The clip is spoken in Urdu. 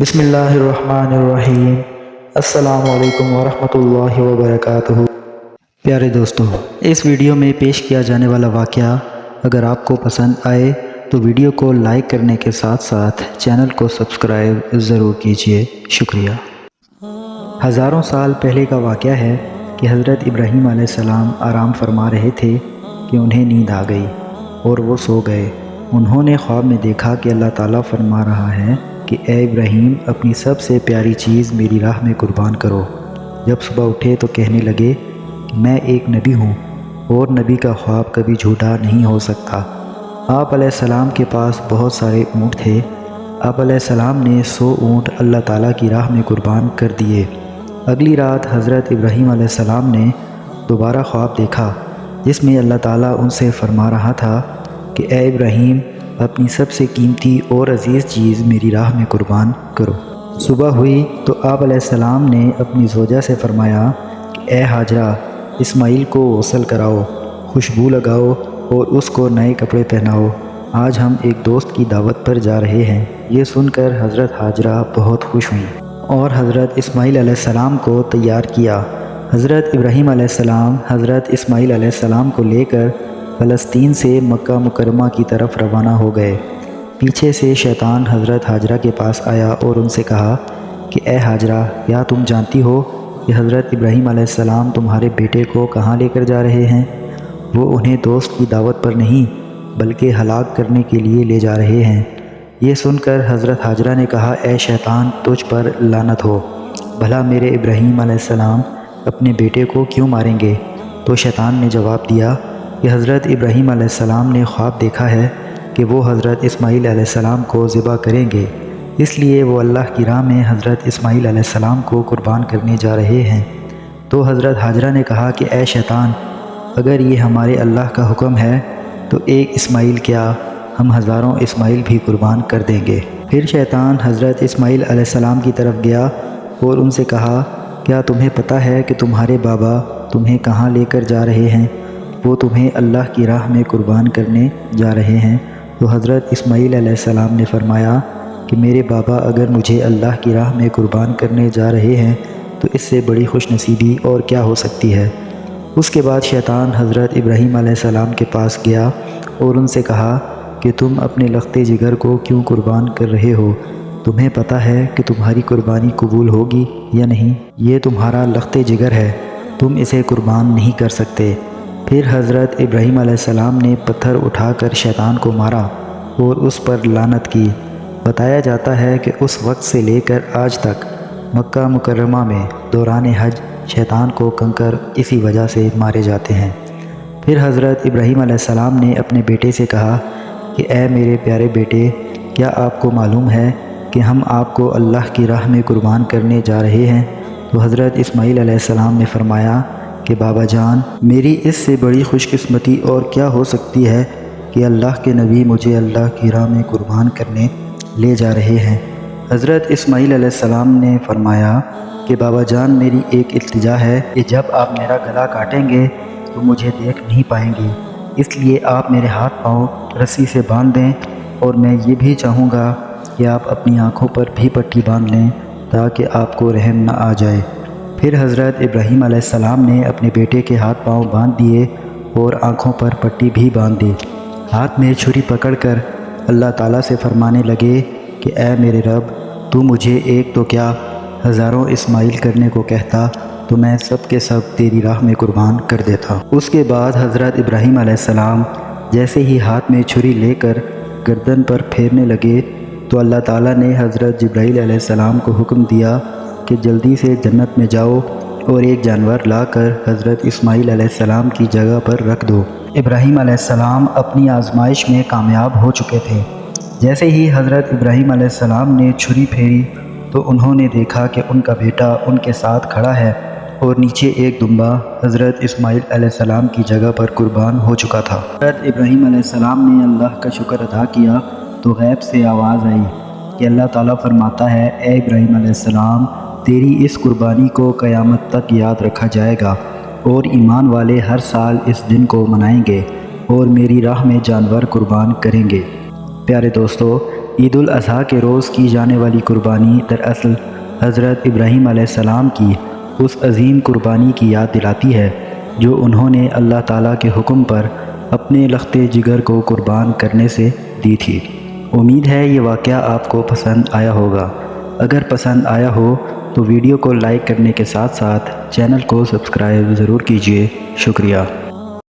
بسم اللہ الرحمن الرحیم۔ السلام علیکم ورحمۃ اللہ وبرکاتہ۔ پیارے دوستو، اس ویڈیو میں پیش کیا جانے والا واقعہ اگر آپ کو پسند آئے تو ویڈیو کو لائک کرنے کے ساتھ ساتھ چینل کو سبسکرائب ضرور کیجیے، شکریہ۔ ہزاروں سال پہلے کا واقعہ ہے کہ حضرت ابراہیم علیہ السلام آرام فرما رہے تھے کہ انہیں نیند آ گئی اور وہ سو گئے۔ انہوں نے خواب میں دیکھا کہ اللہ تعالیٰ فرما رہا ہے کہ اے ابراہیم، اپنی سب سے پیاری چیز میری راہ میں قربان کرو۔ جب صبح اٹھے تو کہنے لگے کہ میں ایک نبی ہوں اور نبی کا خواب کبھی جھوٹا نہیں ہو سکتا۔ آپ علیہ السلام کے پاس بہت سارے اونٹ تھے۔ آپ علیہ السلام نے 100 اونٹ اللہ تعالیٰ کی راہ میں قربان کر دیے۔ اگلی رات حضرت ابراہیم علیہ السلام نے دوبارہ خواب دیکھا جس میں اللہ تعالیٰ ان سے فرما رہا تھا کہ اے ابراہیم، اپنی سب سے قیمتی اور عزیز چیز میری راہ میں قربان کرو۔ صبح ہوئی تو آپ علیہ السلام نے اپنی زوجہ سے فرمایا کہ اے ہاجرہ، اسماعیل کو غسل کراؤ، خوشبو لگاؤ اور اس کو نئے کپڑے پہناؤ۔ آج ہم ایک دوست کی دعوت پر جا رہے ہیں۔ یہ سن کر حضرت ہاجرہ بہت خوش ہوئیں اور حضرت اسماعیل علیہ السلام کو تیار کیا۔ حضرت ابراہیم علیہ السلام حضرت اسماعیل علیہ السلام کو لے کر فلسطین سے مکہ مکرمہ کی طرف روانہ ہو گئے۔ پیچھے سے شیطان حضرت ہاجرہ کے پاس آیا اور ان سے کہا کہ اے ہاجرہ، کیا تم جانتی ہو کہ حضرت ابراہیم علیہ السلام تمہارے بیٹے کو کہاں لے کر جا رہے ہیں؟ وہ انہیں دوست کی دعوت پر نہیں بلکہ ہلاک کرنے کے لیے لے جا رہے ہیں۔ یہ سن کر حضرت ہاجرہ نے کہا اے شیطان، تجھ پر لعنت ہو، بھلا میرے ابراہیم علیہ السلام اپنے بیٹے کو کیوں ماریں گے؟ تو شیطان نے جواب دیا کہ حضرت ابراہیم علیہ السلام نے خواب دیکھا ہے کہ وہ حضرت اسماعیل علیہ السلام کو ذبح کریں گے، اس لیے وہ اللہ کی راہ میں حضرت اسماعیل علیہ السلام کو قربان کرنے جا رہے ہیں۔ تو حضرت ہاجرہ نے کہا کہ اے شیطان، اگر یہ ہمارے اللہ کا حکم ہے تو ایک اسماعیل کیا، ہم ہزاروں اسماعیل بھی قربان کر دیں گے۔ پھر شیطان حضرت اسماعیل علیہ السلام کی طرف گیا اور ان سے کہا کیا تمہیں پتہ ہے کہ تمہارے بابا تمہیں کہاں لے کر جا رہے ہیں؟ وہ تمہیں اللہ کی راہ میں قربان کرنے جا رہے ہیں۔ تو حضرت اسماعیل علیہ السلام نے فرمایا کہ میرے بابا اگر مجھے اللہ کی راہ میں قربان کرنے جا رہے ہیں تو اس سے بڑی خوش نصیبی اور کیا ہو سکتی ہے۔ اس کے بعد شیطان حضرت ابراہیم علیہ السلام کے پاس گیا اور ان سے کہا کہ تم اپنے لخت جگر کو کیوں قربان کر رہے ہو؟ تمہیں پتہ ہے کہ تمہاری قربانی قبول ہوگی یا نہیں؟ یہ تمہارا لخت جگر ہے، تم اسے قربان نہیں کر سکتے۔ پھر حضرت ابراہیم علیہ السلام نے پتھر اٹھا کر شیطان کو مارا اور اس پر لعنت کی۔ بتایا جاتا ہے کہ اس وقت سے لے کر آج تک مکہ مکرمہ میں دوران حج شیطان کو کنکر اسی وجہ سے مارے جاتے ہیں۔ پھر حضرت ابراہیم علیہ السلام نے اپنے بیٹے سے کہا کہ اے میرے پیارے بیٹے، کیا آپ کو معلوم ہے کہ ہم آپ کو اللہ کی راہ میں قربان کرنے جا رہے ہیں؟ تو حضرت اسماعیل علیہ السلام نے فرمایا کہ بابا جان، میری اس سے بڑی خوش قسمتی اور کیا ہو سکتی ہے کہ اللہ کے نبی مجھے اللہ کی راہ میں قربان کرنے لے جا رہے ہیں۔ حضرت اسماعیل علیہ السلام نے فرمایا کہ بابا جان، میری ایک التجا ہے کہ جب آپ میرا گلا کاٹیں گے تو مجھے دیکھ نہیں پائیں گے، اس لیے آپ میرے ہاتھ پاؤں رسی سے باندھ دیں، اور میں یہ بھی چاہوں گا کہ آپ اپنی آنکھوں پر بھی پٹی باندھ لیں تاکہ آپ کو رحم نہ آ جائے۔ پھر حضرت ابراہیم علیہ السلام نے اپنے بیٹے کے ہاتھ پاؤں باندھ دیے اور آنکھوں پر پٹی بھی باندھ دی۔ ہاتھ میں چھری پکڑ کر اللہ تعالیٰ سے فرمانے لگے کہ اے میرے رب، تو مجھے ایک تو کیا ہزاروں اسماعیل کرنے کو کہتا تو میں سب کے سب تیری راہ میں قربان کر دیتا۔ اس کے بعد حضرت ابراہیم علیہ السلام جیسے ہی ہاتھ میں چھری لے کر گردن پر پھیرنے لگے تو اللہ تعالیٰ نے حضرت جبرائیل علیہ السلام کو حکم دیا کہ جلدی سے جنت میں جاؤ اور ایک جانور لا کر حضرت اسماعیل علیہ السلام کی جگہ پر رکھ دو۔ ابراہیم علیہ السلام اپنی آزمائش میں کامیاب ہو چکے تھے۔ جیسے ہی حضرت ابراہیم علیہ السلام نے چھری پھیری تو انہوں نے دیکھا کہ ان کا بیٹا ان کے ساتھ کھڑا ہے اور نیچے ایک دمبا حضرت اسماعیل علیہ السلام کی جگہ پر قربان ہو چکا تھا۔ حضرت ابراہیم علیہ السلام نے اللہ کا شکر ادا کیا تو غیب سے آواز آئی کہ اللہ تعالیٰ فرماتا ہے اے ابراہیم علیہ السلام، تیری اس قربانی کو قیامت تک یاد رکھا جائے گا اور ایمان والے ہر سال اس دن کو منائیں گے اور میری راہ میں جانور قربان کریں گے۔ پیارے دوستو، عید الاضحیٰ کے روز کی جانے والی قربانی دراصل حضرت ابراہیم علیہ السلام کی اس عظیم قربانی کی یاد دلاتی ہے جو انہوں نے اللہ تعالیٰ کے حکم پر اپنے لخت جگر کو قربان کرنے سے دی تھی۔ امید ہے یہ واقعہ آپ کو پسند آیا ہوگا۔ اگر پسند آیا ہو تو ویڈیو کو لائک کرنے کے ساتھ ساتھ چینل کو سبسکرائب ضرور کیجیے۔ شکریہ۔